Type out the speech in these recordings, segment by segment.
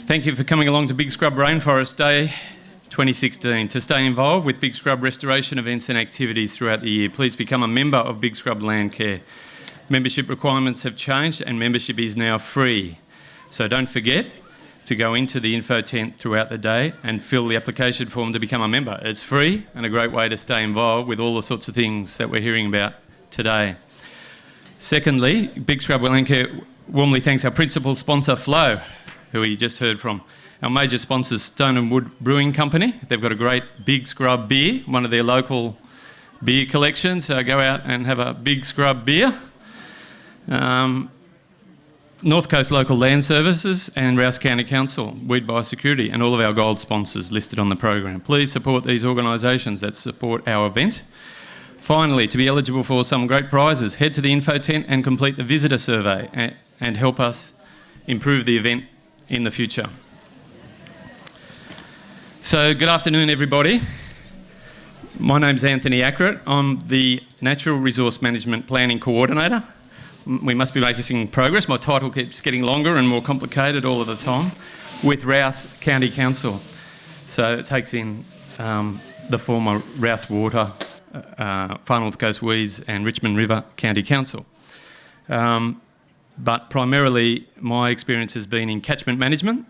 Thank you for coming along to Big Scrub Rainforest Day 2016. To stay involved with Big Scrub restoration events and activities throughout the year, please become a member of Big Scrub Landcare. Membership requirements have changed and membership is now free. So don't forget to go into the info tent throughout the day and fill the application form to become a member. It's free and a great way to stay involved with all the sorts of things that we're hearing about today. Secondly, Big Scrub Landcare warmly thanks our principal sponsor, Flow, who we just heard from. Our major sponsors, Stone and Wood Brewing Company. They've got a great Big Scrub beer, one of their local beer collections. So go out and have a Big Scrub beer. North Coast Local Land Services and Rouse County Council, Weed Biosecurity, and all of our gold sponsors listed on the program. Please support these organisations that support our event. Finally, to be eligible for some great prizes, head to the info tent and complete the visitor survey and help us improve the event in the future. So, good afternoon, everybody. My name's Anthony Acret. I'm the Natural Resource Management Planning Coordinator. We must be making progress. My title keeps getting longer and more complicated all of the time with Rouse County Council. So it takes in the former Rouse Water, Far North Coast Weeds and Richmond River County Council. But primarily my experience has been in catchment management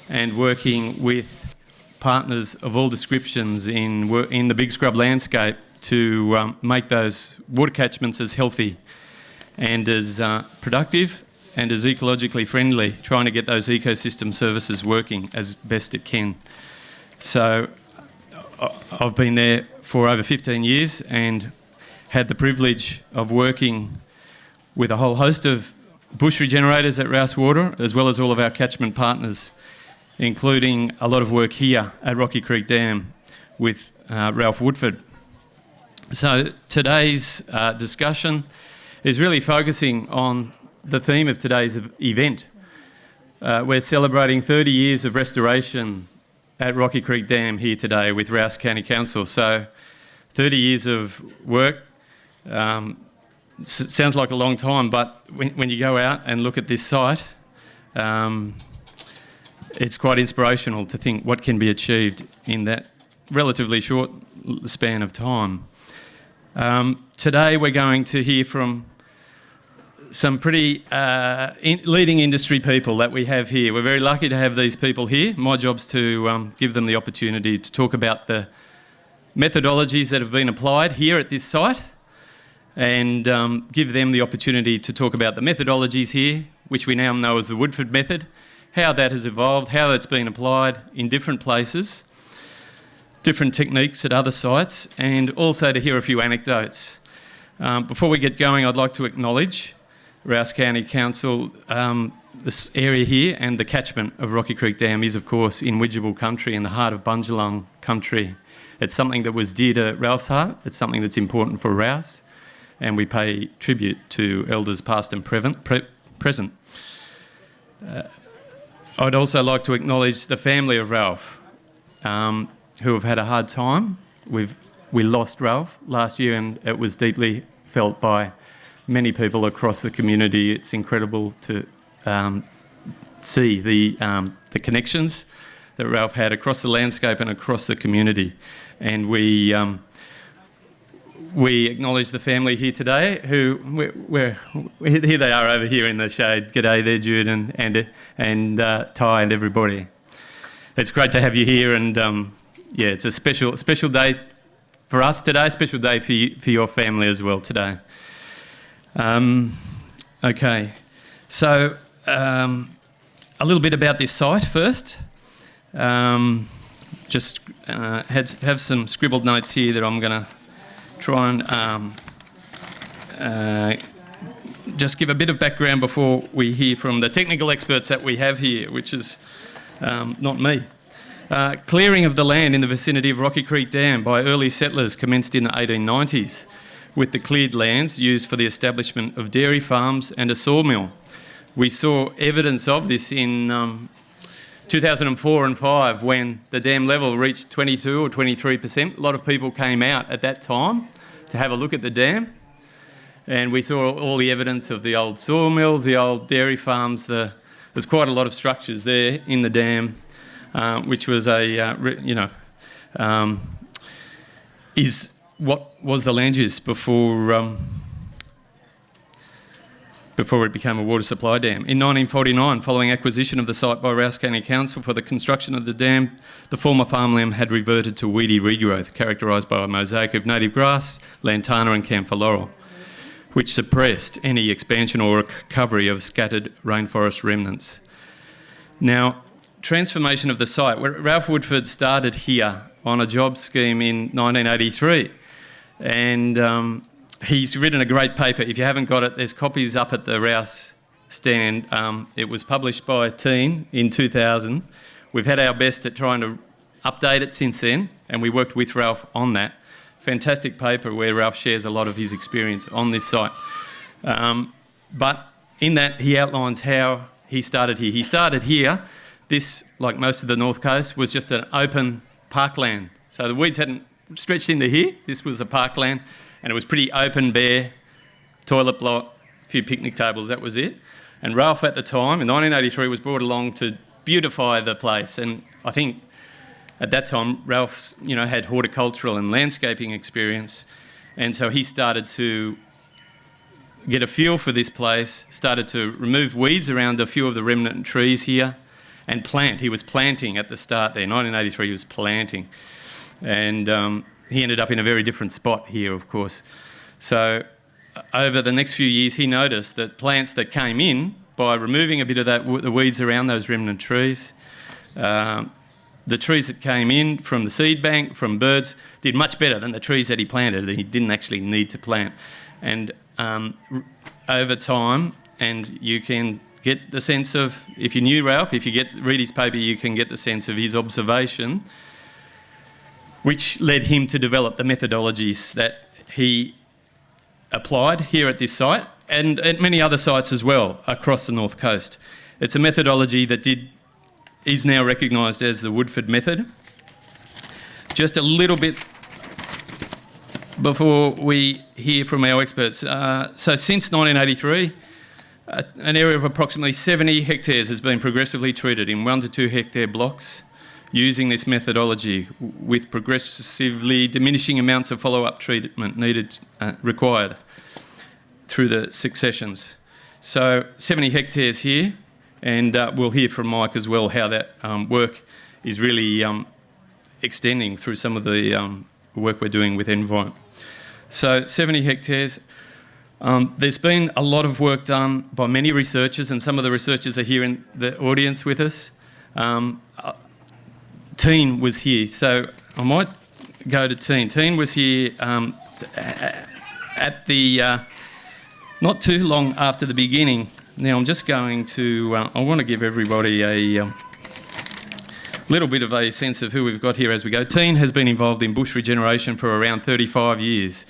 and working with partners of all descriptions in the Big Scrub landscape to make those water catchments as healthy and as productive and as ecologically friendly, trying to get those ecosystem services working as best it can. So I've been there for over 15 years and had the privilege of working with a whole host of bush regenerators at Rouse Water, as well as all of our catchment partners, including a lot of work here at Rocky Creek Dam with Ralph Woodford. So today's discussion is really focusing on the theme of today's event. We're celebrating 30 years of restoration at Rocky Creek Dam here today with Rouse County Council. So 30 years of work sounds like a long time, but when you go out and look at this site, it's quite inspirational to think what can be achieved in that relatively short span of time. Today we're going to hear from some pretty leading industry people that we have here. We're very lucky to have these people here. My job's to give them the opportunity to talk about the methodologies that have been applied here at this site and give them the opportunity to talk about the methodologies here, which we now know as the Woodford method, how that has evolved, how it's been applied in different places, different techniques at other sites, and also to hear a few anecdotes. Before we get going, I'd like to acknowledge Rouse County Council. This area here and the catchment of Rocky Creek Dam is, of course, in Widjabul country, in the heart of Bundjalung country. It's something that was dear to Ralph's heart. It's something that's important for Rouse, and we pay tribute to elders past and present. I'd also like to acknowledge the family of Ralph, who have had a hard time. We lost Ralph last year, and it was deeply felt by many people across the community. It's incredible to see the connections that Ralph had across the landscape and across the community. And we acknowledge the family here today, who here they are over here in the shade. G'day there, Jude and Ty and everybody. It's great to have you here, and yeah, it's a special day for us today. Special day for your family as well today. Okay, so a little bit about this site first. Just have some scribbled notes here that I'm going to try and just give a bit of background before we hear from the technical experts that we have here, which is not me. Clearing of the land in the vicinity of Rocky Creek Dam by early settlers commenced in the 1890s, with the cleared lands used for the establishment of dairy farms and a sawmill. We saw evidence of this in 2004 and 5 when the dam level reached 22 or 23%. A lot of people came out at that time to have a look at the dam, and we saw all the evidence of the old sawmills, the old dairy farms, the there's quite a lot of structures there in the dam, which was is what was the land use before it became a water supply dam. In 1949, following acquisition of the site by Rouse County Council for the construction of the dam, the former farmland had reverted to weedy regrowth, characterised by a mosaic of native grass, lantana and camphor laurel, which suppressed any expansion or recovery of scattered rainforest remnants. Now, transformation of the site. Ralph Woodford started here on a job scheme in 1983, and he's written a great paper. If you haven't got it, there's copies up at the Rouse stand. It was published by Tien in 2000. We've had our best at trying to update it since then, and we worked with Ralph on that. Fantastic paper where Ralph shares a lot of his experience on this site. But in that, he outlines how he started here. He started here. This, like most of the North Coast, was just an open parkland. So the weeds hadn't stretched into here. This was a parkland. And it was pretty open, bare, toilet block, a few picnic tables, that was it. And Ralph at the time, in 1983, was brought along to beautify the place. And I think at that time, Ralph, had horticultural and landscaping experience. And so he started to get a feel for this place, started to remove weeds around a few of the remnant trees here and plant. He was planting at the start there. 1983, he was planting. And he ended up in a very different spot here, of course. So over the next few years, he noticed that plants that came in, by removing a bit of the weeds around those remnant trees, the trees that came in from the seed bank, from birds, did much better than the trees that he planted, that he didn't actually need to plant. And over time, and you can get the sense of, if you knew Ralph, if you read his paper, you can get the sense of his observation, which led him to develop the methodologies that he applied here at this site and at many other sites as well across the North Coast. It's a methodology that is now recognised as the Woodford method. Just a little bit before we hear from our experts. So since 1983, an area of approximately 70 hectares has been progressively treated in 1 to 2 hectare blocks, using this methodology with progressively diminishing amounts of follow-up treatment required through the successions. So 70 hectares here, and we'll hear from Mike as well how that work is really extending through some of the work we're doing with Envine. So 70 hectares. There's been a lot of work done by many researchers, and some of the researchers are here in the audience with us. Tien was here, so I might go to Tien. Tien was here at the not too long after the beginning. Now I'm just going to, I want to give everybody a little bit of a sense of who we've got here as we go. Tien has been involved in bush regeneration for around 35 years,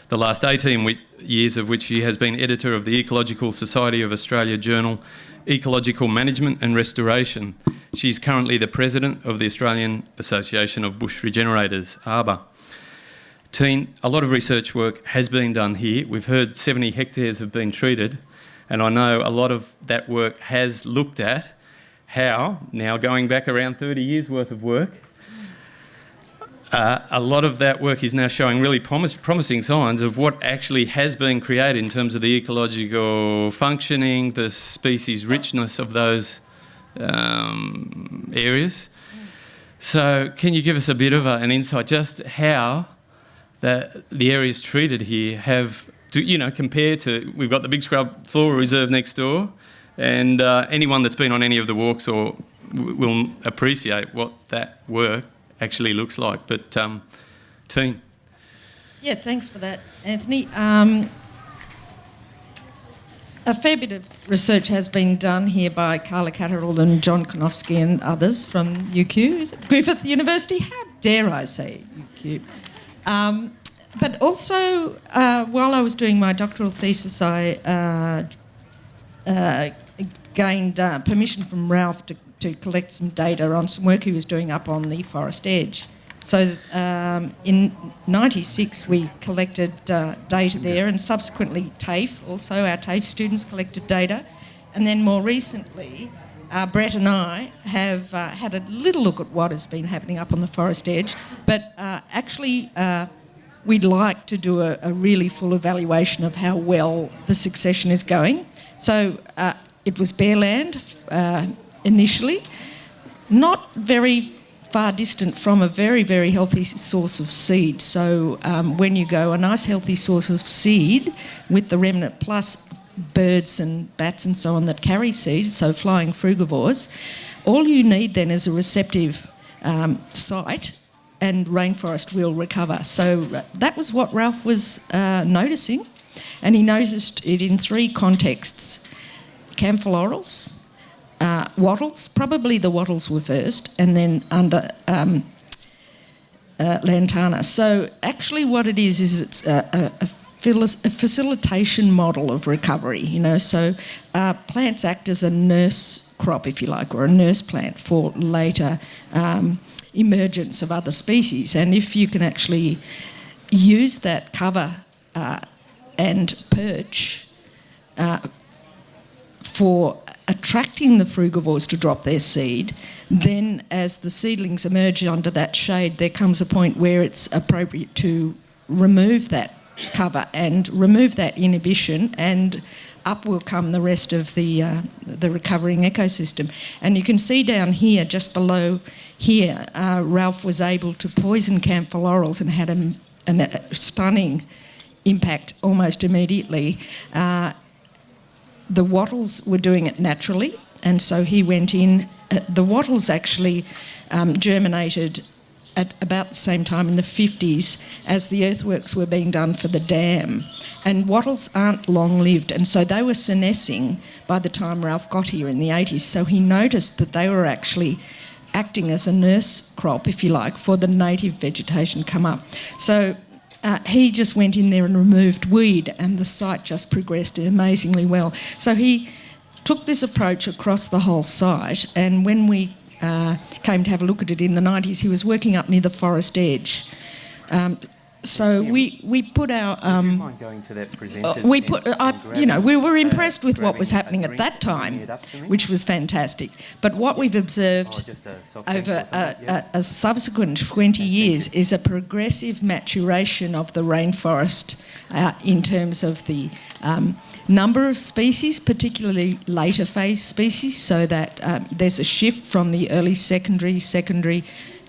the last 18 years of which he has been editor of the Ecological Society of Australia journal, Ecological Management and Restoration. She's currently the president of the Australian Association of Bush Regenerators, ARBA. Tien, a lot of research work has been done here. We've heard 70 hectares have been treated, and I know a lot of that work has looked at how, now going back around 30 years worth of work, a lot of that work is now showing really promising signs of what actually has been created in terms of the ecological functioning, the species richness of those areas. So can you give us a bit of an insight just how the areas treated here have, compared to, we've got the Big Scrub Flora Reserve next door, and anyone that's been on any of the walks or will appreciate what that work actually looks like. But Tien. Yeah, thanks for that, Anthony. A fair bit of research has been done here by Carla Catterall and John Konofsky and others from UQ, is it Griffith University? How dare I say UQ? But also, while I was doing my doctoral thesis, I gained permission from Ralph to collect some data on some work he was doing up on the forest edge. So in '96 we collected data there, and subsequently TAFE, also our TAFE students collected data, and then more recently Brett and I have had a little look at what has been happening up on the forest edge, but we'd like to do a really full evaluation of how well the succession is going. So it was bare land initially, not very far distant from a very, very healthy source of seed. So when you go a nice healthy source of seed with the remnant plus birds and bats and so on that carry seeds, so flying frugivores, all you need then is a receptive site and rainforest will recover. So that was what Ralph was noticing, and he noticed it in three contexts: camphor laurels, wattles, probably the wattles were first, and then under lantana. So actually what it is it's a facilitation model of recovery, so plants act as a nurse crop, if you like, or a nurse plant for later emergence of other species. And if you can actually use that cover and perch for attracting the frugivores to drop their seed, then as the seedlings emerge under that shade, there comes a point where it's appropriate to remove that cover and remove that inhibition, and up will come the rest of the recovering ecosystem. And you can see down here, just below here, Ralph was able to poison camphor laurels and had a stunning impact almost immediately. The wattles were doing it naturally, and so he went in. The wattles actually germinated at about the same time in the 50s as the earthworks were being done for the dam. And wattles aren't long-lived, and so they were senescing by the time Ralph got here in the 80s. So he noticed that they were actually acting as a nurse crop, if you like, for the native vegetation come up. So he just went in there and removed weed, and the site just progressed amazingly well. So he took this approach across the whole site, and when we came to have a look at it in the 90s, he was working up near the forest edge. So we put our... Would you mind going to that presenter? We were impressed with what was happening at that time, which was fantastic. But what we've observed over a subsequent 20 years is a progressive maturation of the rainforest in terms of the number of species, particularly later phase species, so that there's a shift from the early secondary,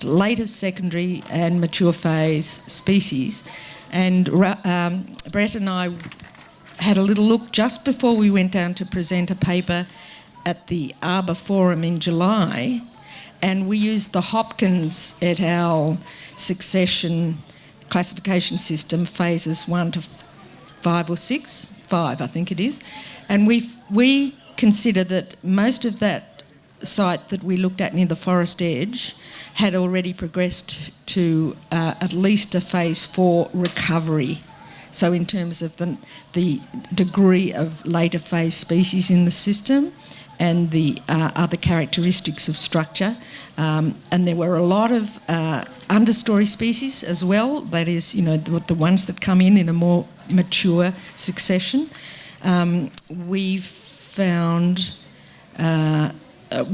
later secondary and mature phase species. And Brett and I had a little look just before we went down to present a paper at the Arbor Forum in July, and we used the Hopkins et al. Succession classification system, phases 1 to 5 or 6, 5 I think it is, and we consider that most of that site that we looked at near the forest edge had already progressed to at least a phase 4 recovery. So in terms of the degree of later phase species in the system and the other characteristics of structure. And there were a lot of understory species as well, that is, the ones that come in a more mature succession. We've found...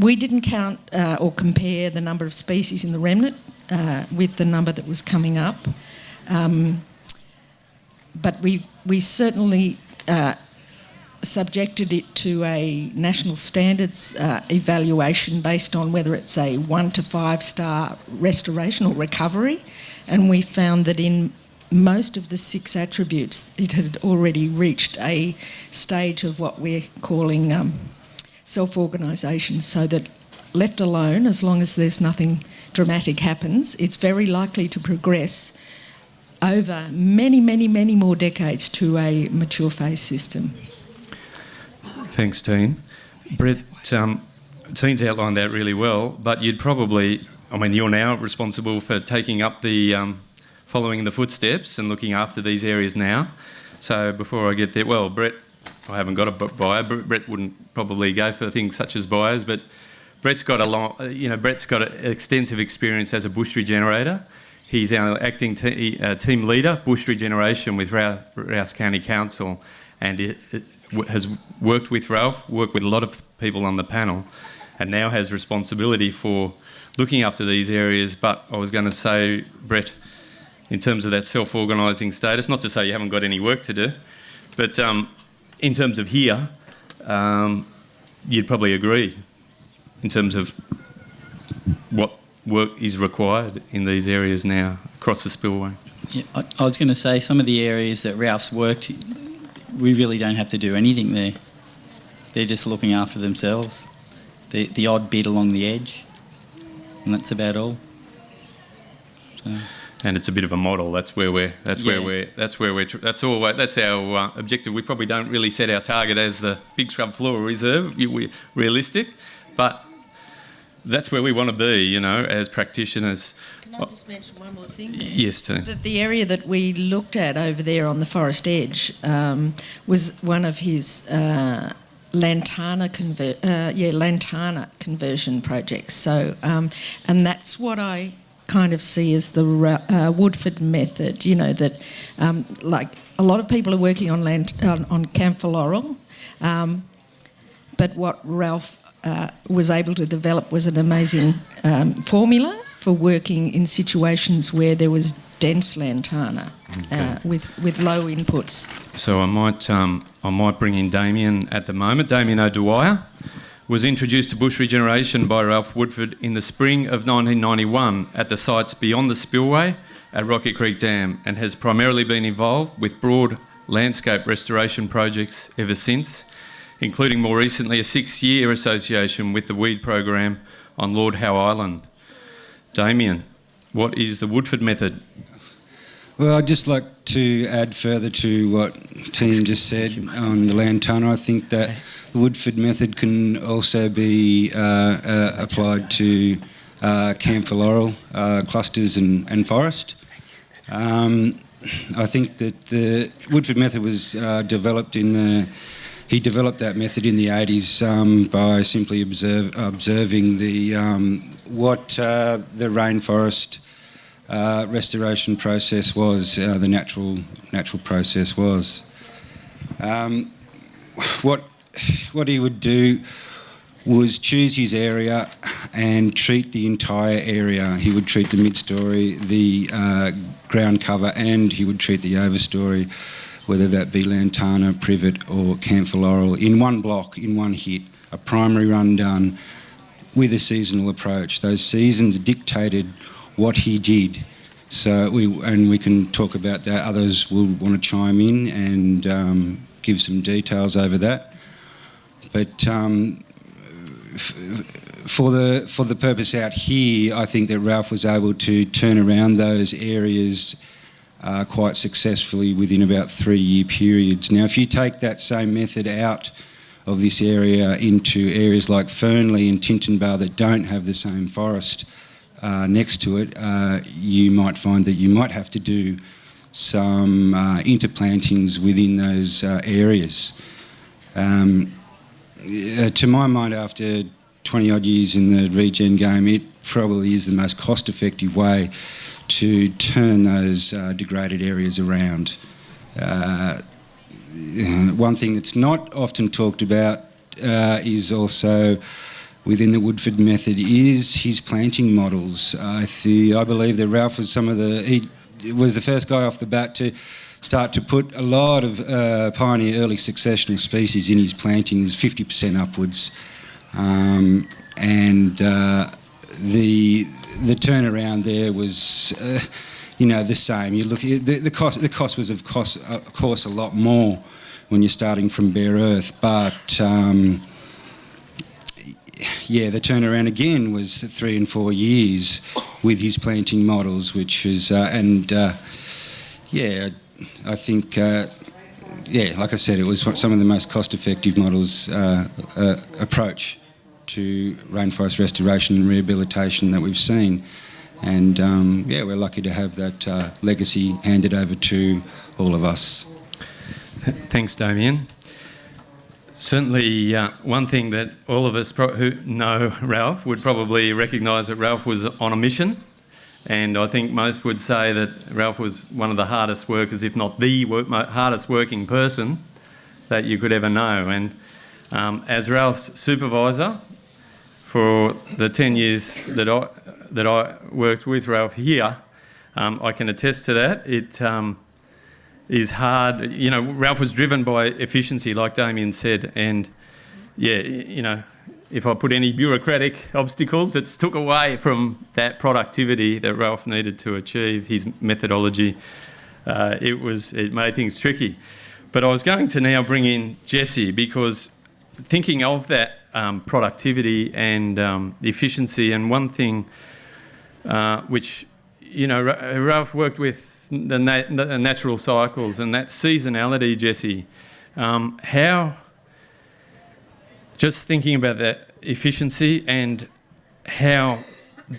we didn't count or compare the number of species in the remnant with the number that was coming up. But we certainly subjected it to a national standards evaluation based on whether it's a 1 to 5 star restoration or recovery, and we found that in most of the 6 attributes it had already reached a stage of what we're calling self-organisation, so that left alone, as long as there's nothing dramatic happens, it's very likely to progress over many, many, many more decades to a mature phase system. Thanks, Tien. Brett, Tien's outlined that really well, but you're now responsible for taking up the, following the footsteps and looking after these areas now. So before I get there, Brett, I haven't got a bio. Brett wouldn't probably go for things such as bios, but Brett's got extensive experience as a bush regenerator. He's our acting team leader, bush regeneration with Rouse County Council, and has worked with Ralph, worked with a lot of people on the panel. and now has responsibility for looking after these areas. But I was going to say, Brett, in terms of that self-organising status, not to say you haven't got any work to do, but in terms of here, you'd probably agree in terms of what work is required in these areas now across the spillway. Yeah, I was going to say some of the areas that Ralph's worked, we really don't have to do anything there. They're just looking after themselves. The odd bit along the edge, and that's about all. So. And it's a bit of a model. That's our objective. We probably don't really set our target as the Big Scrub Flora Reserve. We're realistic, but that's where we want to be, you know, as practitioners. Can I just mention one more thing? Yes, Tien. That the area that we looked at over there on the forest edge was one of his lantana conversion projects. So, and that's what I kind of see as the Woodford method. You know, that like a lot of people are working on camphor laurel, but what Ralph was able to develop was an amazing formula for working in situations where there was dense lantana with low inputs. So I might bring in Damien at the moment. Damien O'Dwyer was introduced to bush regeneration by Ralph Woodford in the spring of 1991 at the sites beyond the spillway at Rocky Creek Dam, and has primarily been involved with broad landscape restoration projects ever since, including more recently a 6-year association with the weed program on Lord Howe Island. Damien, what is the Woodford method? Well, I'd just like to add further to what Tien just said on the lantana. I think that the Woodford method can also be applied to camphor laurel clusters and forest. I think that the Woodford method was developed he developed that method in the 80s by simply observing what the rainforest restoration process was, the natural process was. What he would do was choose his area and treat the entire area. He would treat the mid-story, the ground cover, and he would treat the overstory, whether that be lantana, privet or camphor laurel, in one block, in one hit, a primary run done with a seasonal approach. Those seasons dictated what he did. So we can talk about that. Others will want to chime in and give some details over that. But for the purpose out here, I think that Ralph was able to turn around those areas quite successfully within about 3-year periods. Now, if you take that same method out of this area into areas like Fernley and Tintinbar that don't have the same forest next to it, you might find that you might have to do some interplantings within those areas. To my mind, after 20 odd years in the regen game, it probably is the most cost-effective way to turn those degraded areas around. One thing that's not often talked about is also within the Woodford method is his planting models. I believe that Ralph was he was the first guy off the bat to start to put a lot of pioneer early successional species in his plantings, 50% upwards, and the turnaround there was, the same. You look, the cost was of course a lot more when you're starting from bare earth, but the turnaround again was 3 and 4 years with his planting models, which is I think, like I said, it was some of the most cost-effective models approach to rainforest restoration and rehabilitation that we've seen. And, we're lucky to have that legacy handed over to all of us. Thanks, Damien. Certainly, one thing that all of us who know Ralph would probably recognise that Ralph was on a mission. And I think most would say that Ralph was one of the hardest workers, if not the hardest working person that you could ever know. And as Ralph's supervisor for the 10 years that I worked with Ralph here, I can attest to that. It is hard. You know, Ralph was driven by efficiency, like Damien said, and yeah, you know, if I put any bureaucratic obstacles, it's took away from that productivity that Ralph needed to achieve, his methodology. It made things tricky. But I was going to now bring in Jesse, because thinking of that productivity and efficiency, and one thing which, you know, Ralph worked with the natural cycles and that seasonality, Jesse. How, just thinking about that efficiency and how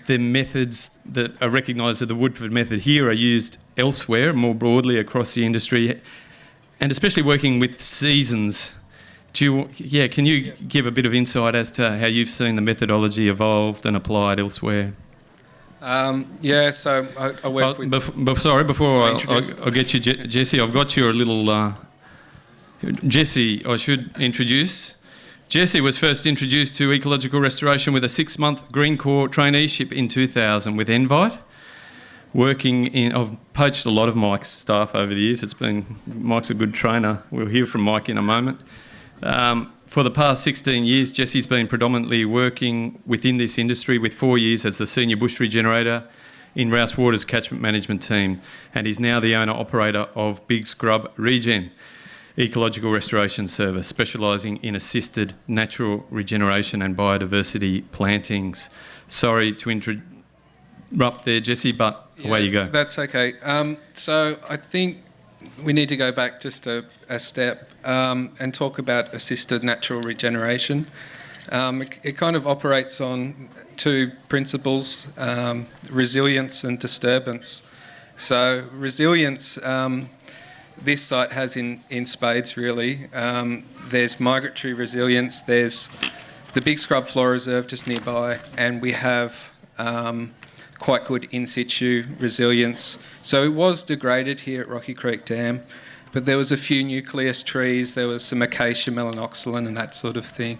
the methods that are recognised as the Woodford method here are used elsewhere, more broadly across the industry, and especially working with seasons. Can you give a bit of insight as to how you've seen the methodology evolved and applied elsewhere? So I work with... Before I get you, Jesse, I've got your little... Jesse, I should introduce. Jesse was first introduced to ecological restoration with a 6-month Green Corps traineeship in 2000 with Envite. I've poached a lot of Mike's staff over the years. Mike's a good trainer. We'll hear from Mike in a moment. For the past 16 years, Jesse's been predominantly working within this industry, with 4 years as the senior bush regenerator in Rouse Water's catchment management team, and he's now the owner-operator of Big Scrub Regen, ecological restoration service, specialising in assisted natural regeneration and biodiversity plantings. Sorry to interrupt there, Jesse, but away you go. That's okay. So I think we need to go back just a step and talk about assisted natural regeneration. It kind of operates on two principles, resilience and disturbance. So resilience, this site has in spades really. There's migratory resilience, there's the Big Scrub Flora Reserve just nearby, and we have quite good in situ resilience. So it was degraded here at Rocky Creek Dam, but there was a few nucleus trees, there was some acacia melanoxylon and that sort of thing.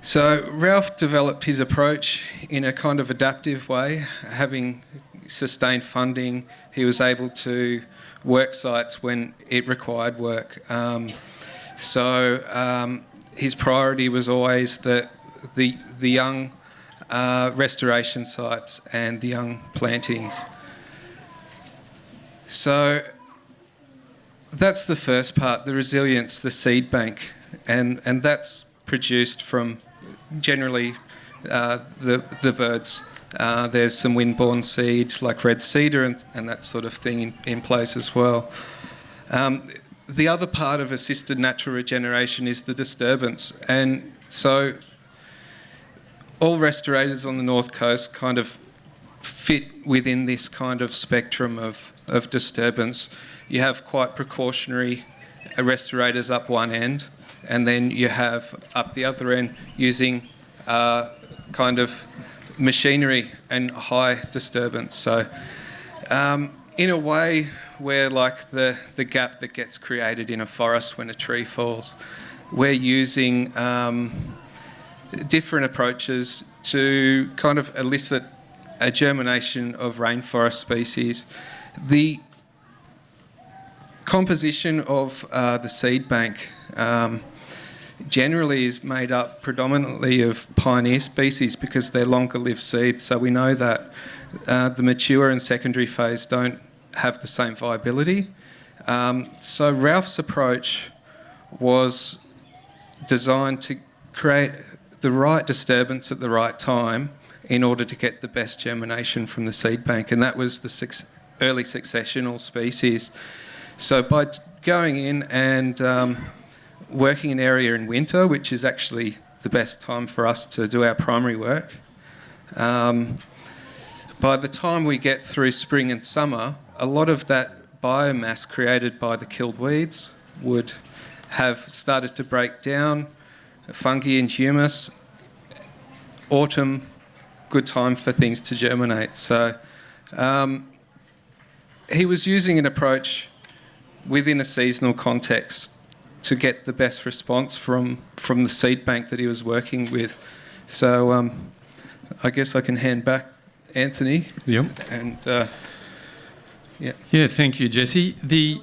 So Ralph developed his approach in a kind of adaptive way. Having sustained funding, he was able to work sites when it required work. His priority was always the young restoration sites and the young plantings. So that's the first part, the resilience, the seed bank, and that's produced from generally the birds. There's some wind-borne seed like red cedar and that sort of thing in place as well. The other part of assisted natural regeneration is the disturbance, and so all restorators on the North Coast kind of fit within this kind of spectrum of disturbance. You have quite precautionary restorators up one end, and then you have up the other end using kind of machinery and high disturbance. So in a way, we're like the gap that gets created in a forest when a tree falls. We're using different approaches to kind of elicit a germination of rainforest species. The composition of the seed bank generally is made up predominantly of pioneer species because they're longer lived seeds, so we know that the mature and secondary phase don't have the same viability. So Ralph's approach was designed to create the right disturbance at the right time in order to get the best germination from the seed bank, and that was the early successional species. So by going in and working an area in winter, which is actually the best time for us to do our primary work, by the time we get through spring and summer, a lot of that biomass created by the killed weeds would have started to break down, fungi and humus. Autumn, good time for things to germinate. So he was using an approach within a seasonal context to get the best response from the seed bank that he was working with. So I guess I can hand back Anthony. Yep. And Yeah, thank you, Jesse. I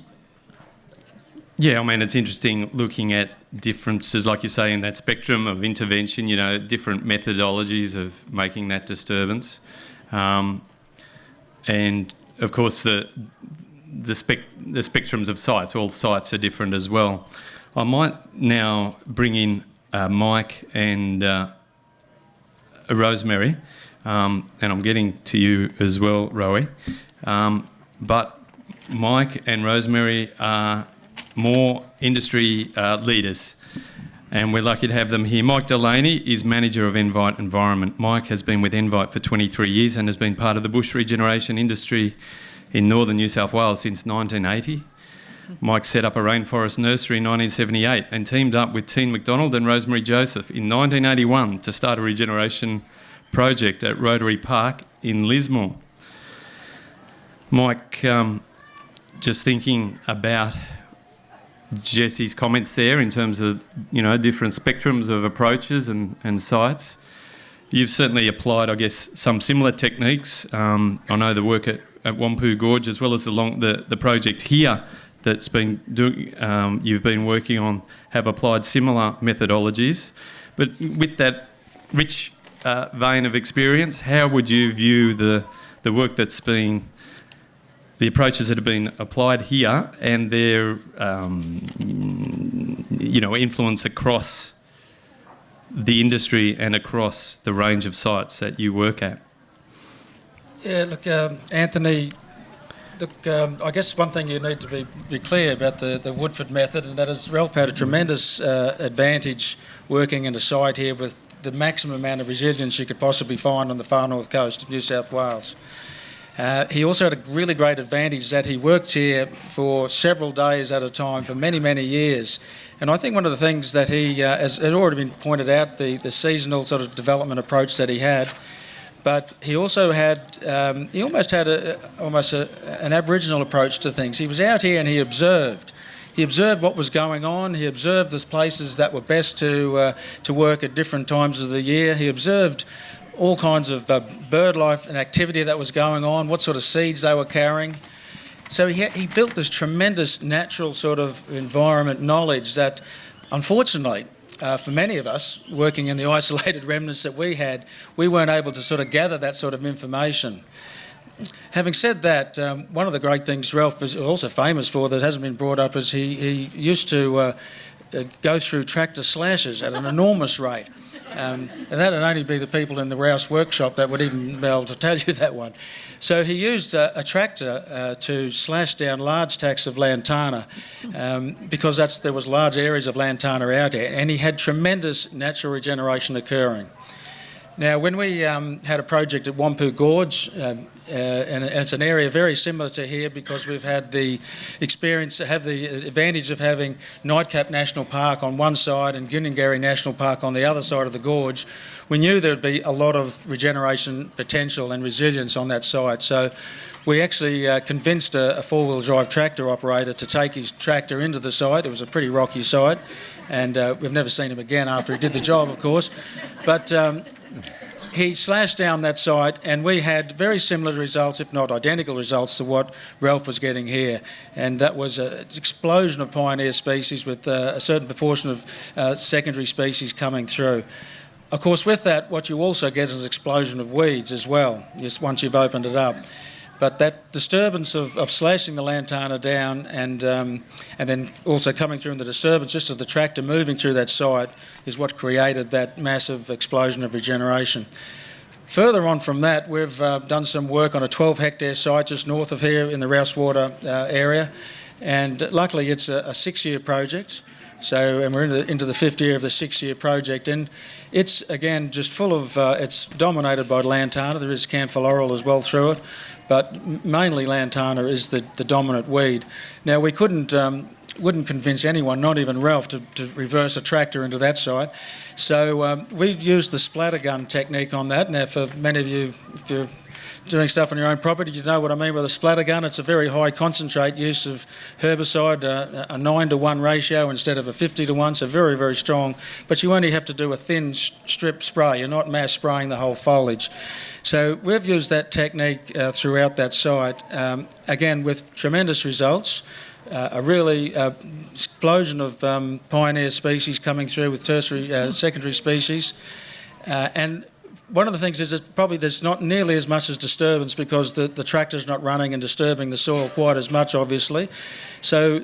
mean, it's interesting looking at differences, like you say, in that spectrum of intervention, different methodologies of making that disturbance. And, of course, the spectrums of sites, all sites are different as well. I might now bring in Mike and Rosemary, and I'm getting to you as well, Rowie. But Mike and Rosemary are more industry leaders, and we're lucky to have them here. Mike Delaney is Manager of Envite Environment. Mike has been with Envite for 23 years and has been part of the bush regeneration industry in northern New South Wales since 1980. Mike set up a rainforest nursery in 1978 and teamed up with Tien McDonald and Rosemary Joseph in 1981 to start a regeneration project at Rotary Park in Lismore. Mike, just thinking about Jesse's comments there in terms of, different spectrums of approaches and sites. You've certainly applied, I guess, some similar techniques. I know the work at Wampu Gorge, as well as the project here that's been you've been working on, have applied similar methodologies. But with that rich vein of experience, how would you view the work that's been, the approaches that have been applied here and their influence across the industry and across the range of sites that you work at? Yeah, look, Anthony, I guess one thing you need to be clear about the Woodford method, and that is Ralph had a tremendous advantage working in a site here with the maximum amount of resilience you could possibly find on the far north coast of New South Wales. He also had a really great advantage that he worked here for several days at a time for many, many years. And I think one of the things that he, has already been pointed out, the seasonal sort of development approach that he had, but he also had, he almost had an Aboriginal approach to things. He was out here and he observed. He observed what was going on. He observed the places that were best to work at different times of the year. He observed all kinds of bird life and activity that was going on, what sort of seeds they were carrying. So he built this tremendous natural sort of environment knowledge that, unfortunately, for many of us working in the isolated remnants that we had, we weren't able to sort of gather that sort of information. Having said that, one of the great things Ralph is also famous for that hasn't been brought up is he used to go through tractor slashes at an enormous rate. And that'd only be the people in the Rouse workshop that would even be able to tell you that one. So he used a tractor to slash down large tracts of lantana because there was large areas of lantana out there, and he had tremendous natural regeneration occurring. Now, when we had a project at Wampu Gorge, and it's an area very similar to here because we've had the advantage of having Nightcap National Park on one side and Gunningarra National Park on the other side of the gorge, we knew there'd be a lot of regeneration potential and resilience on that site. So we actually convinced a four-wheel drive tractor operator to take his tractor into the site. It was a pretty rocky site, and we've never seen him again after he did the job, of course. But he slashed down that site, and we had very similar results, if not identical results, to what Ralph was getting here. And that was an explosion of pioneer species with a certain proportion of secondary species coming through. Of course, with that, what you also get is an explosion of weeds as well, just once you've opened it up. But that disturbance of slashing the lantana down and then also coming through in the disturbance just of the tractor moving through that site is what created that massive explosion of regeneration. Further on from that, we've done some work on a 12-hectare site just north of here in the Rousewater area, and luckily it's a 6-year project. And we're into the 5th year of the 6-year project, and it's again just full of. It's dominated by lantana. There is camphor laurel as well through it, but mainly lantana is the dominant weed. Now we wouldn't convince anyone, not even Ralph, to reverse a tractor into that site. So we've used the splatter gun technique on that. Now, for many of you, if you're doing stuff on your own property, you know what I mean with a splatter gun. It's a very high concentrate use of herbicide, a 9-to-1 ratio instead of a 50-to-1, so very, very strong. But you only have to do a thin strip spray. You're not mass spraying the whole foliage. So we've used that technique throughout that site, again with tremendous results. A really explosion of pioneer species coming through with tertiary, secondary species. And one of the things is that probably there's not nearly as much as disturbance because the tractor's not running and disturbing the soil quite as much, obviously. So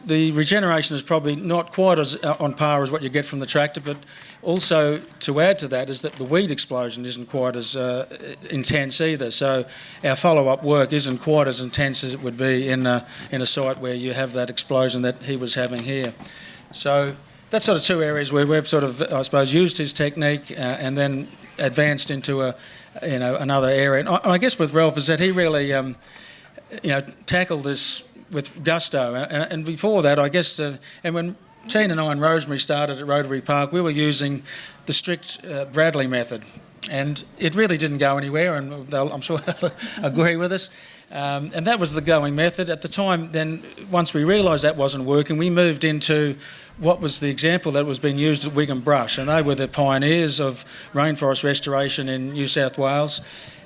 the regeneration is probably not quite as on par as what you get from the tractor, but also to add to that is that the weed explosion isn't quite as intense either. So our follow-up work isn't quite as intense as it would be in a site where you have that explosion that he was having here. So that's sort of two areas where we've sort of, I suppose, used his technique and then advanced into another area. And I guess with Ralph is that he really tackled this with gusto. And before that, I guess, and when Tien and I and Rosemary started at Rotary Park, we were using the strict Bradley method, and it really didn't go anywhere, and I'm sure they'll agree with us. And that was the going method at the time. Then once we realised that wasn't working, we moved into what was the example that was being used at Wigham Brush, and they were the pioneers of rainforest restoration in New South Wales.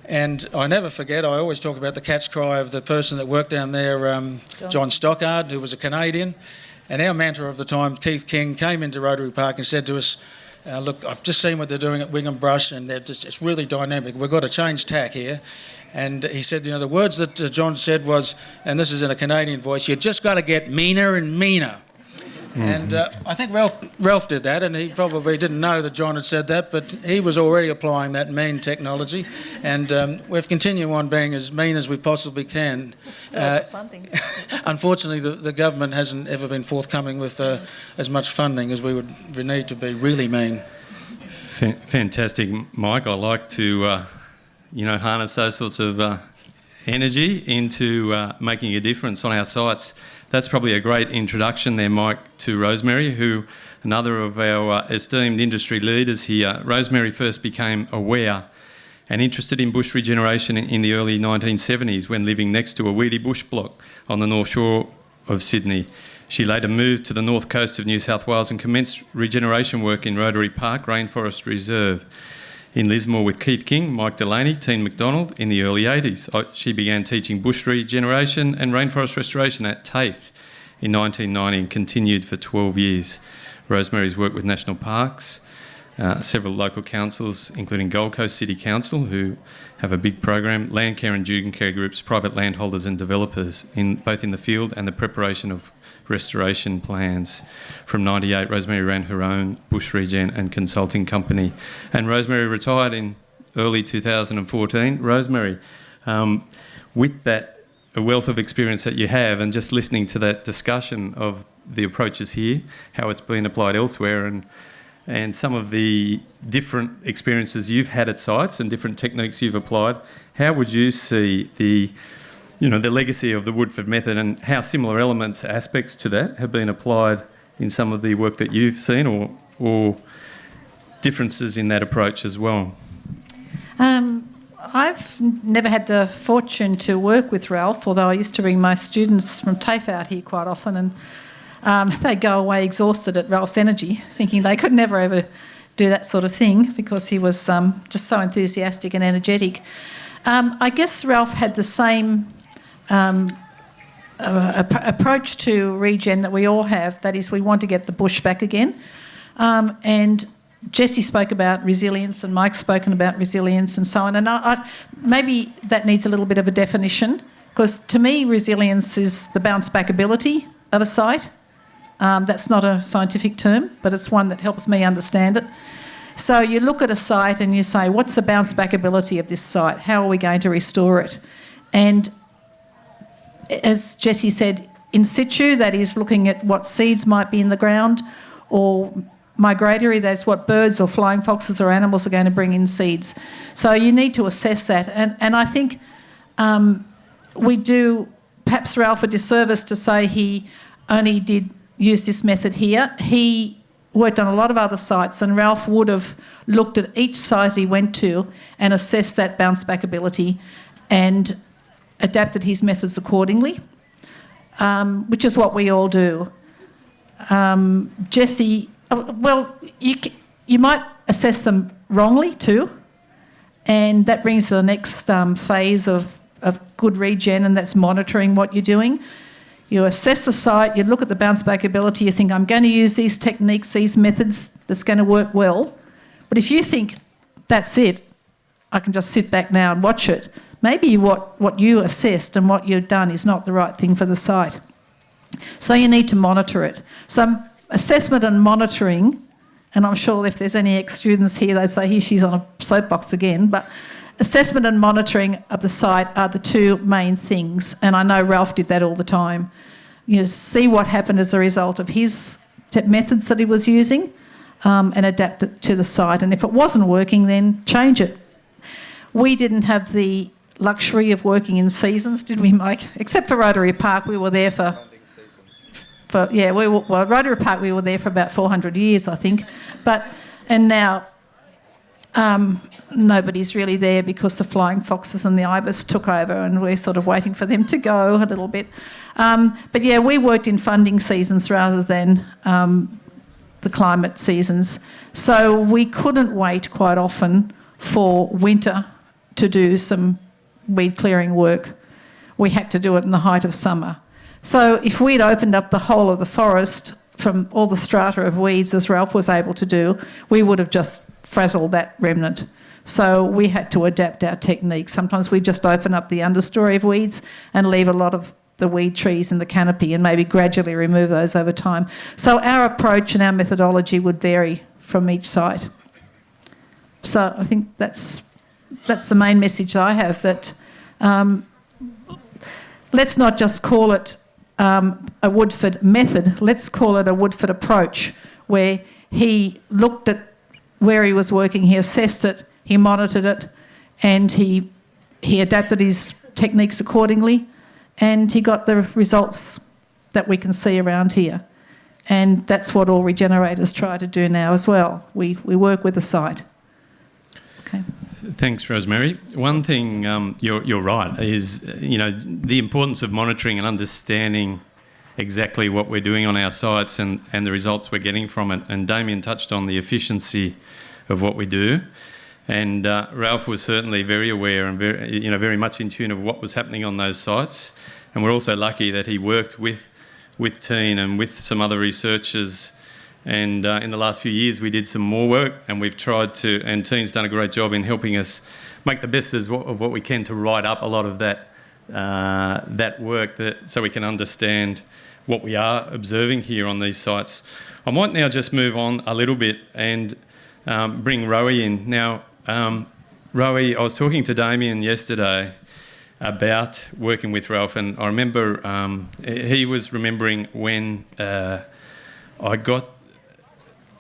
And I never forget, I always talk about the cat's cry of the person that worked down there, John Stockard, who was a Canadian. And our mentor of the time, Keith King, came into Rotary Park and said to us, look, I've just seen what they're doing at Wigham Brush, and it's really dynamic. We've got to change tack here. And he said, the words that John said was, and this is in a Canadian voice, you just got to get meaner and meaner. Mm-hmm. And I think Ralph did that, and he probably didn't know that John had said that, but he was already applying that mean technology, and we've continued on being as mean as we possibly can. Funding. Unfortunately, the government hasn't ever been forthcoming with as much funding as we would need to be really mean. Fantastic, Mike. I like to, harness those sorts of energy into making a difference on our sites. That's probably a great introduction there, Mike, to Rosemary, who another of our esteemed industry leaders here. Rosemary first became aware and interested in bush regeneration in the early 1970s when living next to a weedy bush block on the North Shore of Sydney. She later moved to the north coast of New South Wales and commenced regeneration work in Rotary Park Rainforest Reserve in Lismore with Keith King, Mike Delaney, Tien McDonald in the early 80s. She began teaching bush regeneration and rainforest restoration at TAFE in 1990 and continued for 12 years. Rosemary's worked with national parks, several local councils, including Gold Coast City Council, who have a big program, land care and dune care groups, private landholders and developers, both in the field and the preparation of restoration plans. From 98, Rosemary ran her own bush regen and consulting company. And Rosemary retired in early 2014. Rosemary, with that wealth of experience that you have and just listening to that discussion of the approaches here, how it's been applied elsewhere and some of the different experiences you've had at sites and different techniques you've applied, how would you see the legacy of the Woodford method and how similar elements, aspects to that have been applied in some of the work that you've seen or differences in that approach as well? I've never had the fortune to work with Ralph, although I used to bring my students from TAFE out here quite often, and they go away exhausted at Ralph's energy, thinking they could never ever do that sort of thing because he was just so enthusiastic and energetic. I guess Ralph had the same approach to regen that we all have, that is we want to get the bush back again. And Jessie spoke about resilience and Mike's spoken about resilience and so on, and maybe that needs a little bit of a definition, because to me resilience is the bounce back ability of a site. That's not a scientific term, but it's one that helps me understand it. So you look at a site and you say, what's the bounce back ability of this site? How are we going to restore it? And as Jessie said, in situ, that is looking at what seeds might be in the ground, or migratory, that's what birds or flying foxes or animals are going to bring in seeds. So you need to assess that. And I think we do perhaps Ralph a disservice to say he only did use this method here. He worked on a lot of other sites, and Ralph would have looked at each site he went to and assessed that bounce back ability and adapted his methods accordingly, which is what we all do. Jesse, well, you might assess them wrongly too, and that brings to the next phase of good regen, and that's monitoring what you're doing. You assess the site, you look at the bounce back ability, you think, I'm going to use these techniques, these methods, that's going to work well. But if you think, that's it, I can just sit back now and watch it, maybe what you assessed and what you've done is not the right thing for the site. So you need to monitor it. So assessment and monitoring, and I'm sure if there's any ex-students here, they'd say, here she's on a soapbox again, but assessment and monitoring of the site are the two main things, and I know Ralph did that all the time. You know, see what happened as a result of his methods that he was using, and adapt it to the site. And if it wasn't working, then change it. We didn't have the luxury of working in seasons, did we, Mike? Except for Rotary Park, we were there Rotary Park, we were there for about 400 years, I think. And now nobody's really there because the flying foxes and the ibis took over, and we're sort of waiting for them to go a little bit. But yeah, we worked in funding seasons rather than the climate seasons. So we couldn't wait quite often for winter to do some weed clearing work. We had to do it in the height of summer. So if we'd opened up the whole of the forest from all the strata of weeds, as Ralph was able to do, we would have just frazzled that remnant. So we had to adapt our techniques. Sometimes we just open up the understory of weeds and leave a lot of the weed trees in the canopy and maybe gradually remove those over time. So our approach and our methodology would vary from each site. So I think that's the main message I have, that let's not just call it a Woodford method, let's call it a Woodford approach, where he looked at where he was working, he assessed it, he monitored it, and he adapted his techniques accordingly, and he got the results that we can see around here. And that's what all regenerators try to do now as well. We work with the site. Okay. Thanks, Rosemary. One thing, you're right, is the importance of monitoring and understanding exactly what we're doing on our sites and the results we're getting from it. And Damien touched on the efficiency of what we do, and Ralph was certainly very aware and very much in tune of what was happening on those sites. And we're also lucky that he worked with Tien and with some other researchers. And in the last few years, we did some more work, and we've tried to, and Tien's done a great job in helping us make the best of what we can to write up a lot of that work, so we can understand what we are observing here on these sites. I might now just move on a little bit and bring Rohe in. Now, Rohe, I was talking to Damien yesterday about working with Ralph, and I remember he was remembering when I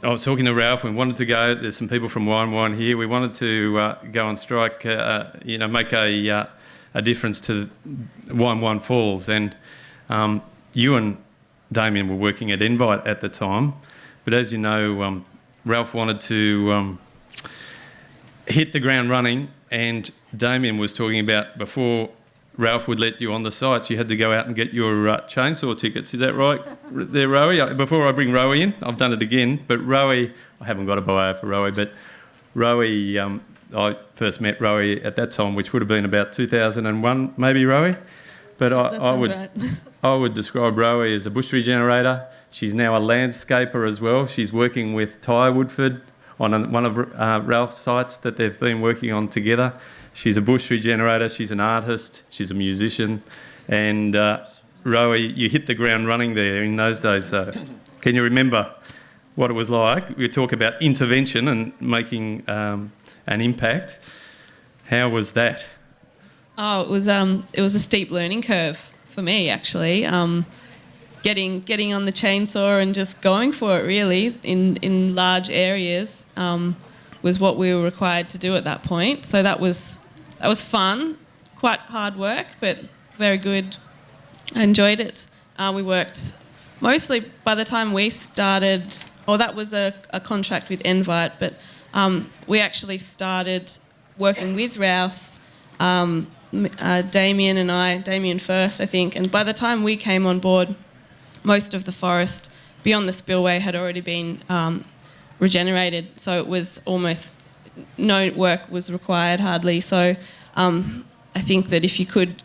was talking to Ralph. We wanted to go. There's some people from Wine here. We wanted to go and strike, make a difference to Wine Falls. And you and Damien were working at Invite at the time. But as you know, Ralph wanted to hit the ground running, and Damien was talking about before Ralph would let you on the sites, you had to go out and get your chainsaw tickets. Is that right there, Rohe? Before I bring Rohe in, I've done it again, but Rohe, I haven't got a bio for Rohe, but Rohe, I first met Rohe at that time, which would have been about 2001, maybe, Rohe? But I would describe Rohe as a bush regenerator. She's now a landscaper as well. She's working with Woodford on one of Ralph's sites that they've been working on together. She's a bush regenerator, she's an artist, she's a musician, and Rohe, you hit the ground running there in those days though. Can you remember what it was like? We talk about intervention and making an impact. How was that? Oh, it was a steep learning curve for me actually. Getting on the chainsaw and just going for it really in large areas was what we were required to do at that point. So that was fun, quite hard work, but very good. I enjoyed it. We worked mostly, by the time we started, that was a contract with Invite, but we actually started working with Rouse Damien first, I think, and by the time we came on board, most of the forest beyond the spillway had already been regenerated, so it was almost no work was required hardly. So I think that if you could,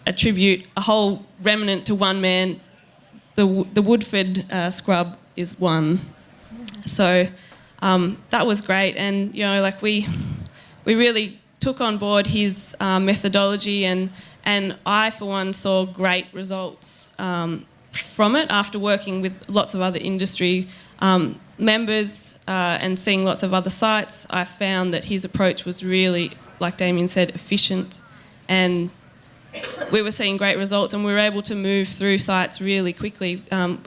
attribute a whole remnant to one man, the Woodford scrub is one. So that was great, and we really took on board his methodology, and I for one saw great results from it after working with lots of other industry members and seeing lots of other sites. I found that his approach was really, like Damien said, efficient, and we were seeing great results, and we were able to move through sites really quickly.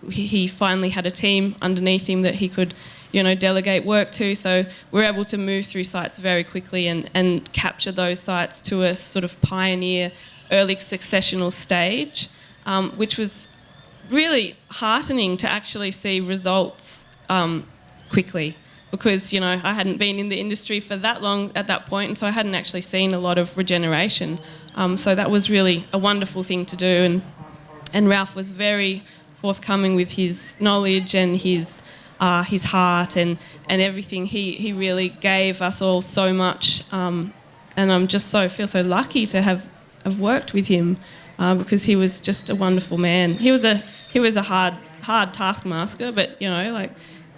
He finally had a team underneath him that he could delegate work to, so we were able to move through sites very quickly and capture those sites to a sort of pioneer early successional stage, which was really heartening to actually see results quickly, because I hadn't been in the industry for that long at that point, and so I hadn't actually seen a lot of regeneration. So that was really a wonderful thing to do, and Ralph was very forthcoming with his knowledge and his heart and everything. He really gave us all so much, and I'm just feel so lucky to have worked with him, because he was just a wonderful man. He was a hard taskmaster, but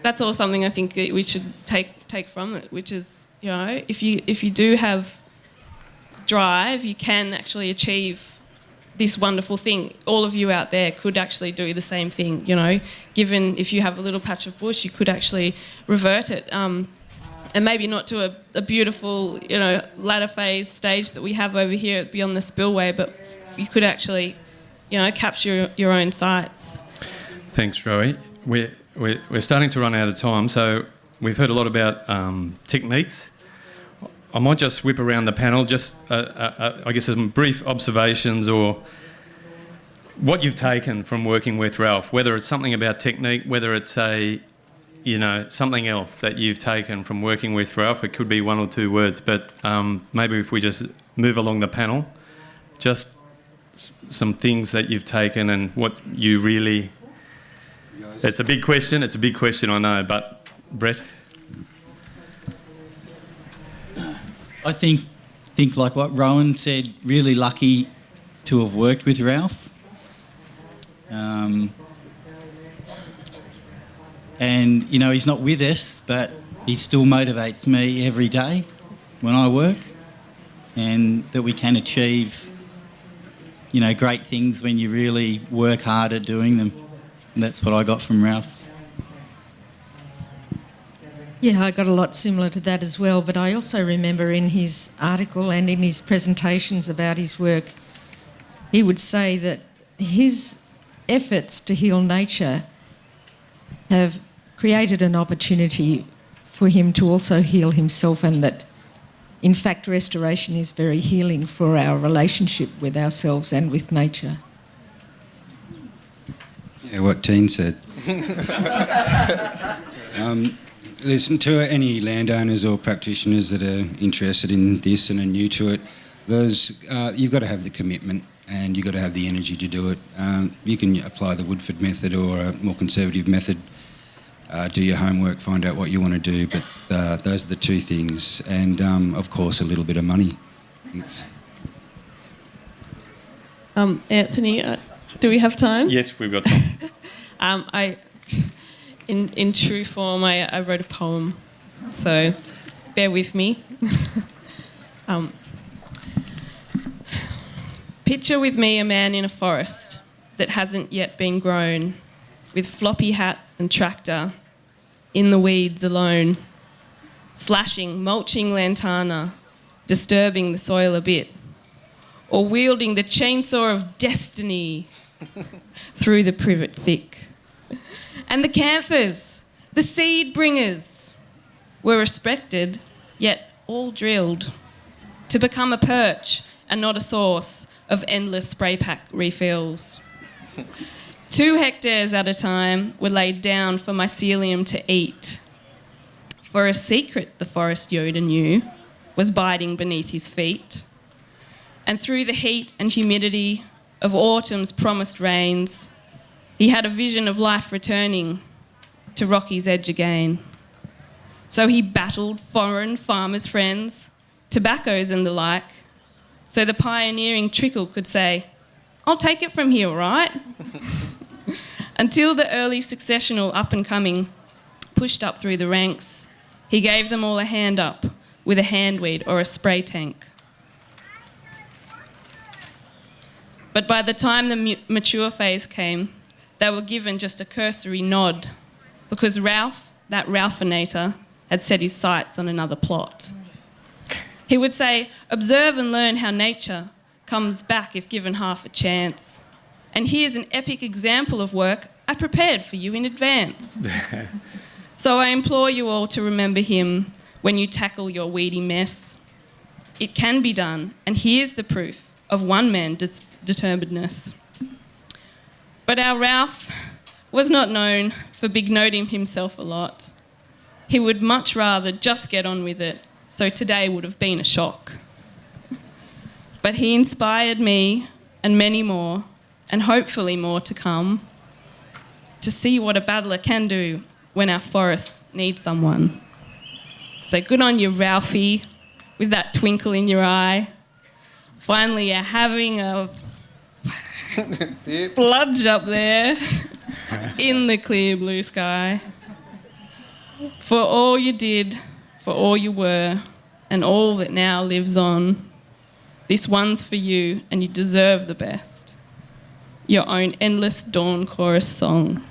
that's all something I think that we should take from it, which is if you do have drive, you can actually achieve this wonderful thing. All of you out there could actually do the same thing, given if you have a little patch of bush, you could actually revert it, and maybe not to a beautiful latter phase stage that we have over here beyond the spillway, but you could actually capture your own sites. Thanks, Rowie. We're starting to run out of time, so we've heard a lot about techniques. I might just whip around the panel, just I guess some brief observations or what you've taken from working with Ralph, whether it's something about technique, whether it's something else that you've taken from working with Ralph. It could be one or two words, but maybe if we just move along the panel, just some things that you've taken and what you really... It's a big question, I know, but Brett? I think like what Rohen said, really lucky to have worked with Ralph. And, he's not with us, but he still motivates me every day when I work, and that we can achieve, great things when you really work hard at doing them. And that's what I got from Ralph. Yeah, I got a lot similar to that as well, but I also remember in his article and in his presentations about his work, he would say that his efforts to heal nature have created an opportunity for him to also heal himself, and that, in fact, restoration is very healing for our relationship with ourselves and with nature. Yeah, what Tien said. Listen, to any landowners or practitioners that are interested in this and are new to it, you've got to have the commitment and you've got to have the energy to do it. You can apply the Woodford method or a more conservative method, do your homework, find out what you want to do, but those are the two things, and of course a little bit of money. Thanks. Anthony, do we have time? Yes, we've got time. In true form, I wrote a poem, so bear with me. Picture with me a man in a forest that hasn't yet been grown, with floppy hat and tractor, in the weeds alone, slashing, mulching lantana, disturbing the soil a bit, or wielding the chainsaw of destiny through the privet thick. And the camphors, the seed bringers, were respected, yet all drilled to become a perch and not a source of endless spray pack refills. 2 hectares at a time were laid down for mycelium to eat. For a secret the forest Yoda knew was biding beneath his feet. And through the heat and humidity of autumn's promised rains, he had a vision of life returning to Rocky's edge again. So he battled foreign farmers' friends, tobaccos and the like, so the pioneering trickle could say, "I'll take it from here, all right?" Until the early successional up-and-coming pushed up through the ranks, he gave them all a hand up with a handweed or a spray tank. But by the time the mature phase came, they were given just a cursory nod because Ralph, that Ralphinator, had set his sights on another plot. He would say, "Observe and learn how nature comes back if given half a chance. And here's an epic example of work I prepared for you in advance." So I implore you all to remember him when you tackle your weedy mess. It can be done, and here's the proof of one man's determinedness. But our Ralph was not known for big-noting himself a lot. He would much rather just get on with it, so today would have been a shock. But he inspired me and many more, and hopefully more to come, to see what a battler can do when our forests need someone. So good on you, Ralphie, with that twinkle in your eye. Finally, you're having a bludge up there in the clear blue sky. For all you did, for all you were, and all that now lives on, this one's for you, and you deserve the best. Your own endless dawn chorus song.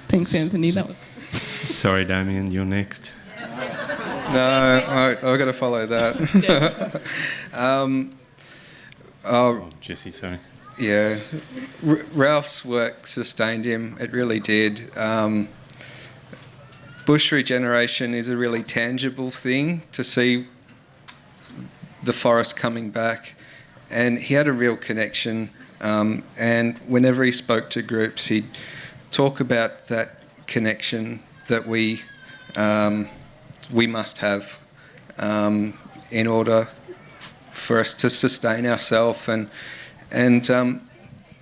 Thanks, Anthony. That was... Sorry, Damien, you're next. No, I've got to follow that. Jesse, sorry. Yeah, Ralph's work sustained him. It really did. Bush regeneration is a really tangible thing to see the forest coming back, and he had a real connection. And whenever he spoke to groups, he'd talk about that connection that we must have in order for us to sustain ourselves. And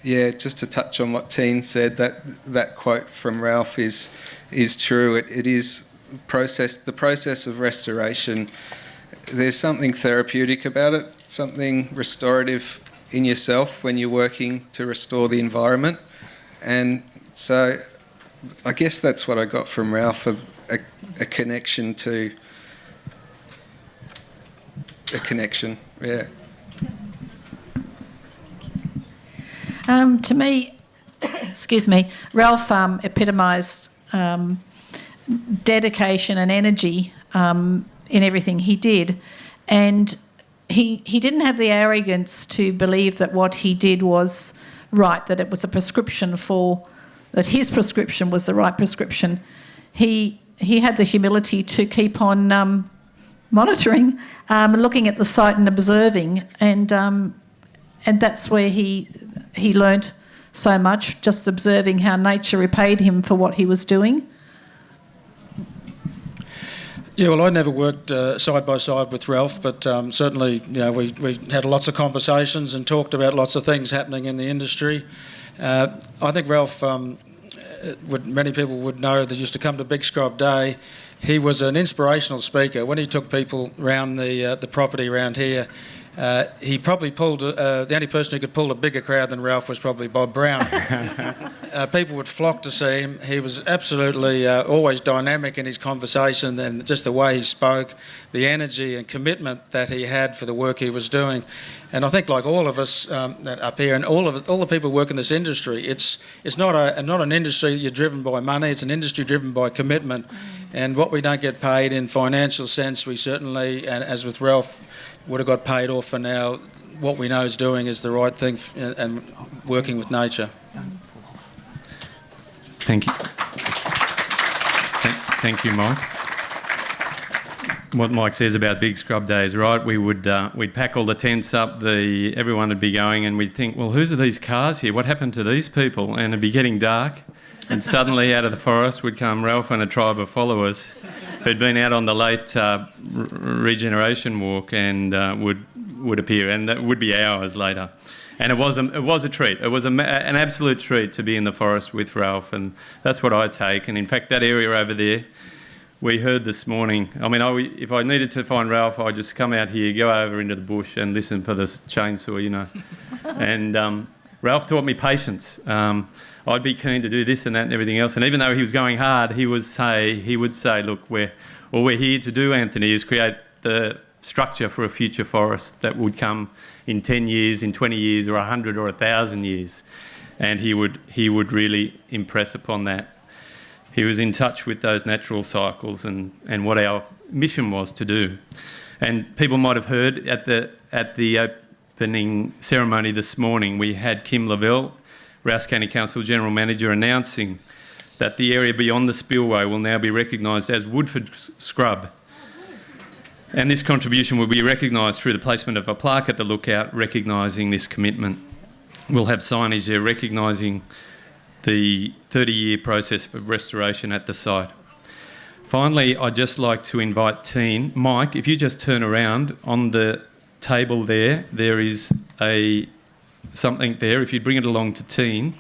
just to touch on what Tien said, that quote from Ralph is true. It is the process of restoration. There's something therapeutic about it, something restorative in yourself when you're working to restore the environment. And so I guess that's what I got from Ralph, a connection to a connection, yeah. To me, excuse me, Ralph epitomised dedication and energy in everything he did, and he didn't have the arrogance to believe that what he did was right, that it was a prescription that his prescription was the right prescription. He had the humility to keep on monitoring, looking at the site and observing, and that's where he learnt so much, just observing how nature repaid him for what he was doing. Yeah, well, I never worked side by side with Ralph, but certainly, we had lots of conversations and talked about lots of things happening in the industry. I think Ralph, many people would know that used to come to Big Scrub Day. He was an inspirational speaker. When he took people around the property around here, he probably pulled, the only person who could pull a bigger crowd than Ralph was probably Bob Brown. People would flock to see him. He was absolutely always dynamic in his conversation, and just the way he spoke, the energy and commitment that he had for the work he was doing. And I think, like all of us up here, and all the people who work in this industry, it's not an industry that you're driven by money. It's an industry driven by commitment. And what we don't get paid in financial sense, we certainly, and as with Ralph, would have got paid off. For now, what we know is doing is the right thing and working with nature. Thank you. Thank you, Mike. what Mike says about Big Scrub Days, right? We'd pack all the tents up, everyone would be going, and we'd think, well, whose are these cars here? What happened to these people? And it'd be getting dark, and suddenly out of the forest would come Ralph and a tribe of followers who'd been out on the late regeneration walk and would appear, and that would be hours later. And it was a treat. It was an absolute treat to be in the forest with Ralph, and that's what I take. And in fact, that area over there, we heard this morning. I mean, if I needed to find Ralph, I'd just come out here, go over into the bush, and listen for this chainsaw, you know. And Ralph taught me patience. I'd be keen to do this and that and everything else. And even though he was going hard, he would say, look, all we're here to do, Anthony, is create the structure for a future forest that would come in 10 years, in 20 years, or 100 or 1,000 years. And he would really impress upon that. He was in touch with those natural cycles and what our mission was to do. And people might have heard at the opening ceremony this morning, we had Kim Lavelle, Rouse County Council General Manager, announcing that the area beyond the spillway will now be recognised as Woodford Scrub. And this contribution will be recognised through the placement of a plaque at the lookout recognising this commitment. We'll have signage there recognising the 30-year process of restoration at the site. Finally, I'd just like to invite Tien. Mike, if you just turn around, on the table there is something there. If you'd bring it along to Tien.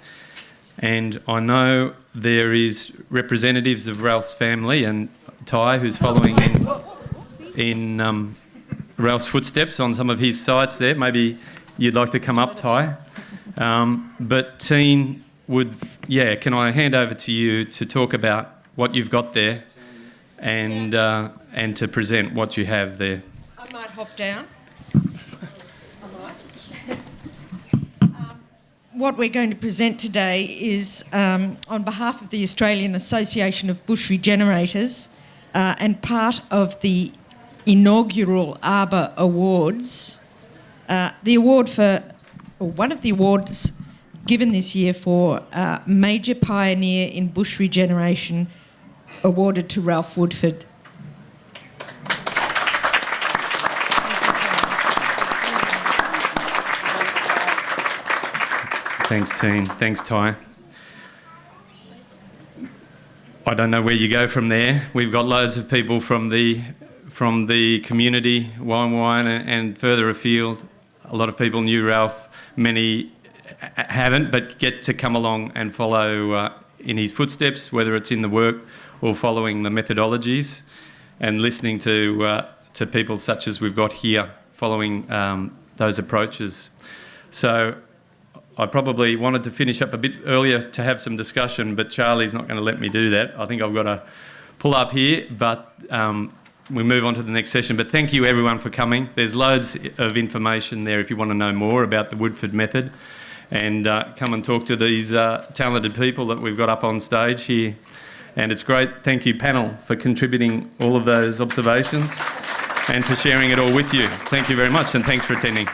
And I know there is representatives of Ralph's family and Ty, who's following in Ralph's footsteps on some of his sites there. Maybe you'd like to come up, Ty. But Tien can I hand over to you to talk about what you've got there and to present what you have there. I might hop down. What we're going to present today is on behalf of the Australian Association of Bush Regenerators and part of the inaugural Arbor Awards. One of the awards given this year for Major Pioneer in Bush Regeneration, awarded to Ralph Woodford. Thanks, Tien. Thanks, Ty. I don't know where you go from there. We've got loads of people from the community, Wine and further afield. A lot of people knew Ralph. Many haven't, but get to come along and follow in his footsteps, whether it's in the work or following the methodologies and listening to people such as we've got here following those approaches. So I probably wanted to finish up a bit earlier to have some discussion, but Charlie's not going to let me do that. I think I've got to pull up here, but we move on to the next session. But thank you everyone for coming. There's loads of information there if you want to know more about the Woodford method, and come and talk to these talented people that we've got up on stage here. And it's great. Thank you, panel, for contributing all of those observations and for sharing it all with you. Thank you very much, and thanks for attending.